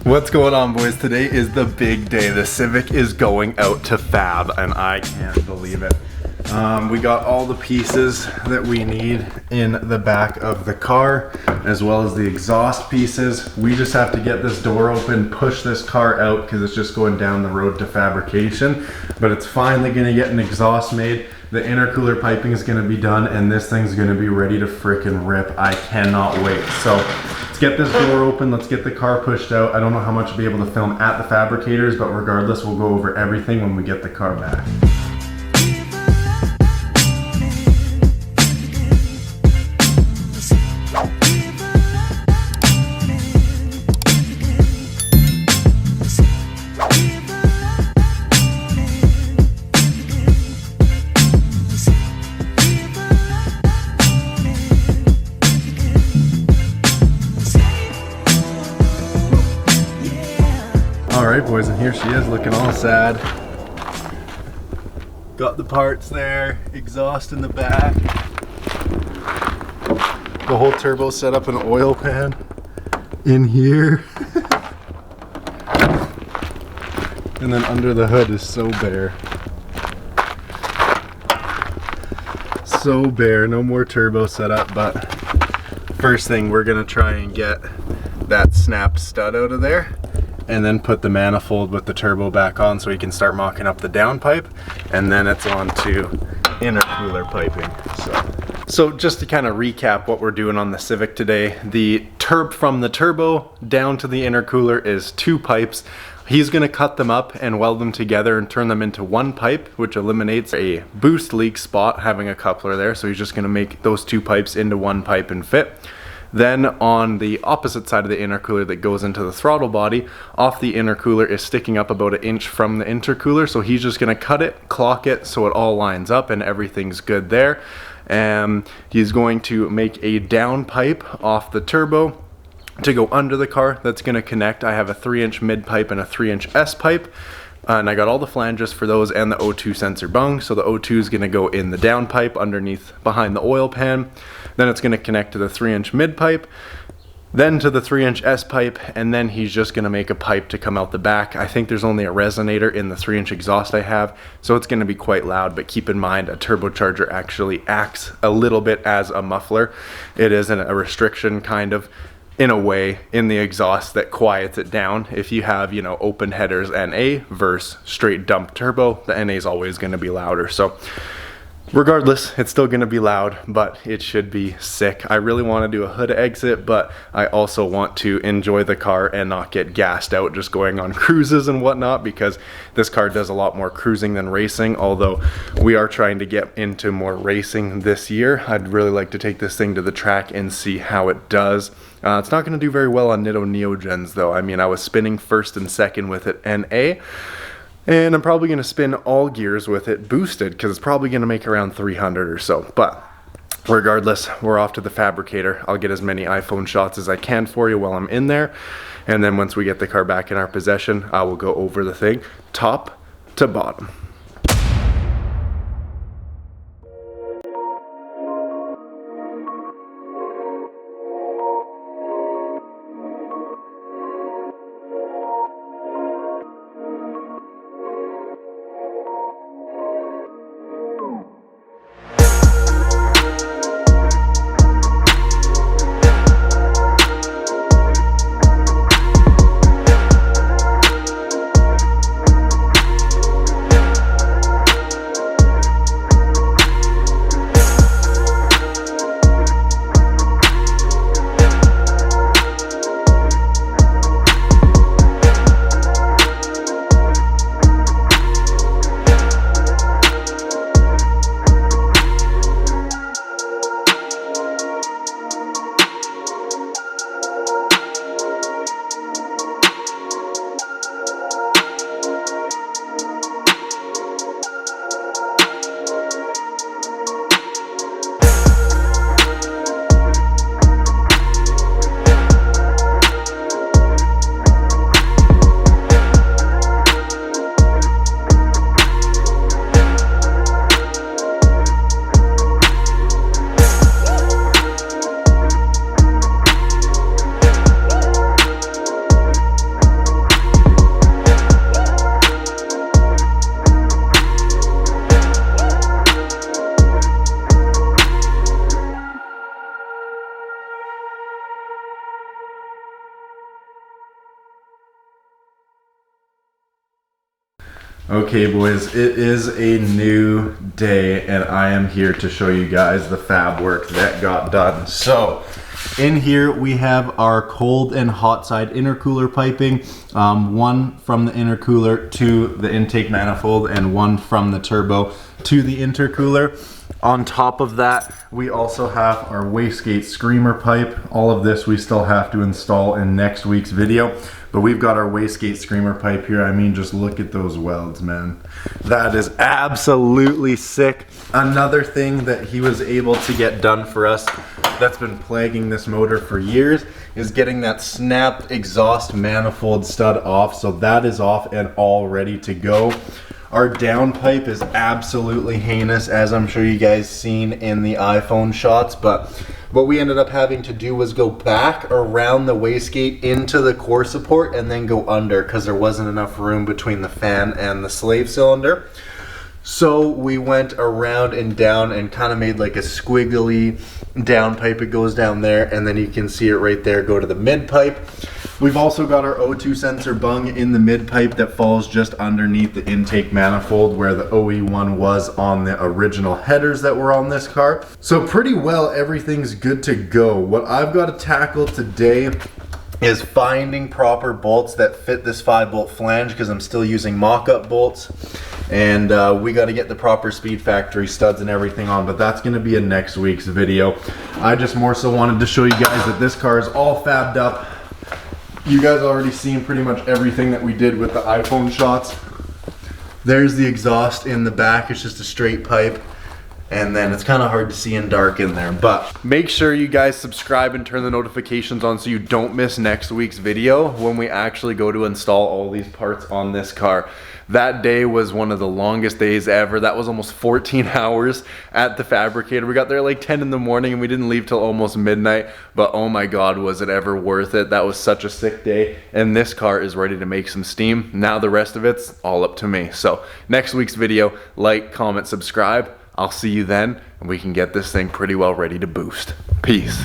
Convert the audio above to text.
What's going on, boys? Today is the big day. The Civic is going out to fab and I can't believe it. We got all the pieces that we need in the back of the car, as well as the exhaust pieces. We just have to get this door open, push this car out because it's just going down the road to fabrication. But it's finally gonna get an exhaust made. The intercooler piping is gonna be done and this thing's gonna be ready to frickin' rip. I cannot wait. So let's get this door open, let's get the car pushed out. I don't know how much I'll be able to film at the fabricators, but regardless, we'll go over everything when we get the car back. Alright, boys, and here she is looking all sad. Got the parts there, exhaust in the back. The whole turbo set up in an oil pan in here. And then under the hood is so bare. So bare, no more turbo setup, but first thing we're gonna try and get that snapped stud out of there, and then put the manifold with the turbo back on so we can start mocking up the downpipe, and then it's on to intercooler piping. So just to kind of recap what we're doing on the Civic today, the from the turbo down to the intercooler is 2 pipes. He's gonna cut them up and weld them together and turn them into 1 pipe, which eliminates a boost leak spot having a coupler there. So he's just gonna make those 2 pipes into 1 pipe and fit. Then on the opposite side of the intercooler that goes into the throttle body, off the intercooler is sticking up about 1 inch from the intercooler. So he's just gonna cut it, clock it, so it all lines up and everything's good there. He's going to make a down pipe off the turbo to go under the car that's gonna connect. I have a 3-inch mid pipe and a 3-inch S pipe. And I got all the flanges for those and the O2 sensor bung. So the O2 is gonna go in the down pipe underneath behind the oil pan. Then it's gonna connect to the 3-inch mid pipe, then to the 3-inch S pipe, and then he's just gonna make a pipe to come out the back. I think there's only a resonator in the 3-inch exhaust I have, so it's gonna be quite loud, but keep in mind a turbocharger actually acts a little bit as a muffler. It isn't a restriction kind of, in a way, in the exhaust that quiets it down. If you have, you know, open headers NA versus straight dump turbo, the NA is always gonna be louder. So regardless, it's still gonna be loud, but it should be sick. I really wanna do a hood exit, but I also want to enjoy the car and not get gassed out just going on cruises and whatnot, because this car does a lot more cruising than racing, although we are trying to get into more racing this year. I'd really like to take this thing to the track and see how it does. It's not gonna do very well on Nitto Neogens though. I mean, I was spinning 1st and 2nd with it NA, and I'm probably gonna spin all gears with it boosted because it's probably gonna make around 300 or so. But regardless, we're off to the fabricator. I'll get as many iPhone shots as I can for you while I'm in there. And then once we get the car back in our possession, I will go over the thing top to bottom. Okay boys, it is a new day and I am here to show you guys the fab work that got done. So in here we have our cold and hot side intercooler piping, one from the intercooler to the intake manifold and one from the turbo to the intercooler. On top of that, we also have our wastegate screamer pipe. All of this we still have to install in next week's video, but we've got our wastegate screamer pipe here. I mean, just look at those welds, man. That is absolutely sick. Another thing that he was able to get done for us that's been plaguing this motor for years is getting that snapped exhaust manifold stud off. So that is off and all ready to go. Our downpipe is absolutely heinous, as I'm sure you guys seen in the iPhone shots, but what we ended up having to do was go back around the wastegate into the core support and then go under because there wasn't enough room between the fan and the slave cylinder. So we went around and down and kind of made like a squiggly downpipe. It goes down there and then you can see it right there go to the mid pipe. We've also got our O2 sensor bung in the mid pipe that falls just underneath the intake manifold where the OE1 was on the original headers that were on this car. So pretty well everything's good to go. What I've got to tackle today is finding proper bolts that fit this 5-bolt flange because I'm still using mock-up bolts, and we got to get the proper speed factory studs and everything on, but that's going to be in next week's video. I just more so wanted to show you guys that this car is all fabbed up. You guys already seen pretty much everything that we did with the iPhone shots. There's the exhaust in the back. It's just a straight pipe. And then it's kind of hard to see in dark in there, but make sure you guys subscribe and turn the notifications on so you don't miss next week's video when we actually go to install all these parts on this car. That day was one of the longest days ever. That was almost 14 hours at the fabricator. We got there like 10 in the morning and we didn't leave till almost midnight, but oh my God, was it ever worth it. That was such a sick day, and this car is ready to make some steam. Now the rest of it's all up to me. So next week's video, like, comment, subscribe. I'll see you then, and we can get this thing pretty well ready to boost. Peace.